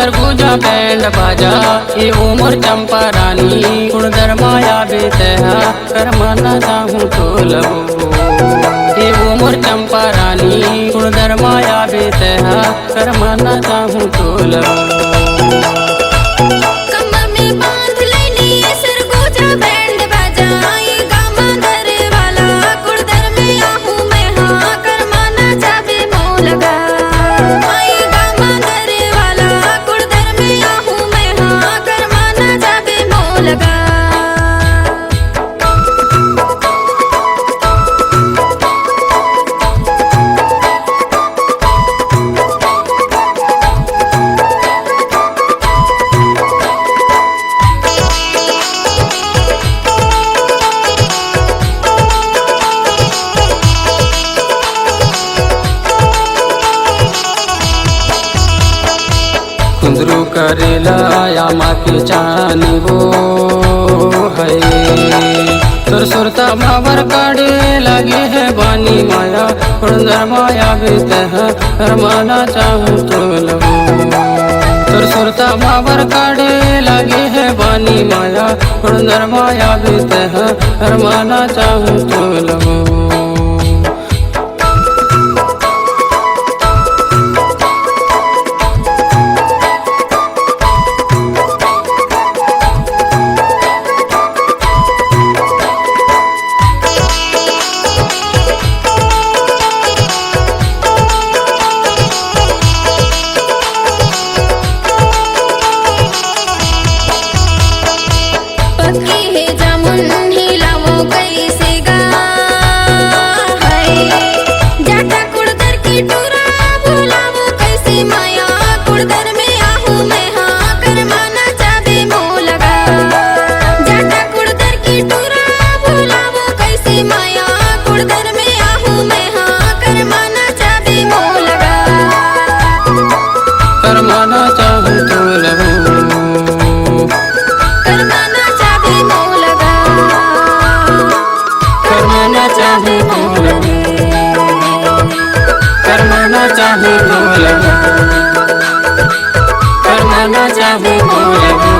Surguja band बाजा ये उमर चंपा रानी कुड़दर माया बीते कर माना चाहूँ तो लगो ये उमर चंपा रानी कुड़दर माया बीते कर माना चाहूँ तो लगो। कुंदरू करेला या माँ के चानी वो है सुरसुरता मावर काढ़े लगे है बानी माया कुंदर माया बीते है कर माना चाहूँ तो लगो। सुरसुरता मावर काढ़े लगे है बानी माया कुंदर माया बीते है कर माना चाहूँ तो लगो। करमाना चाहूँ तो लगो करमाना चाहे मोह लगा करमाना चाहे मोह लगा करमाना चाहे मोह लगा करमाना चाहे मोह लगा।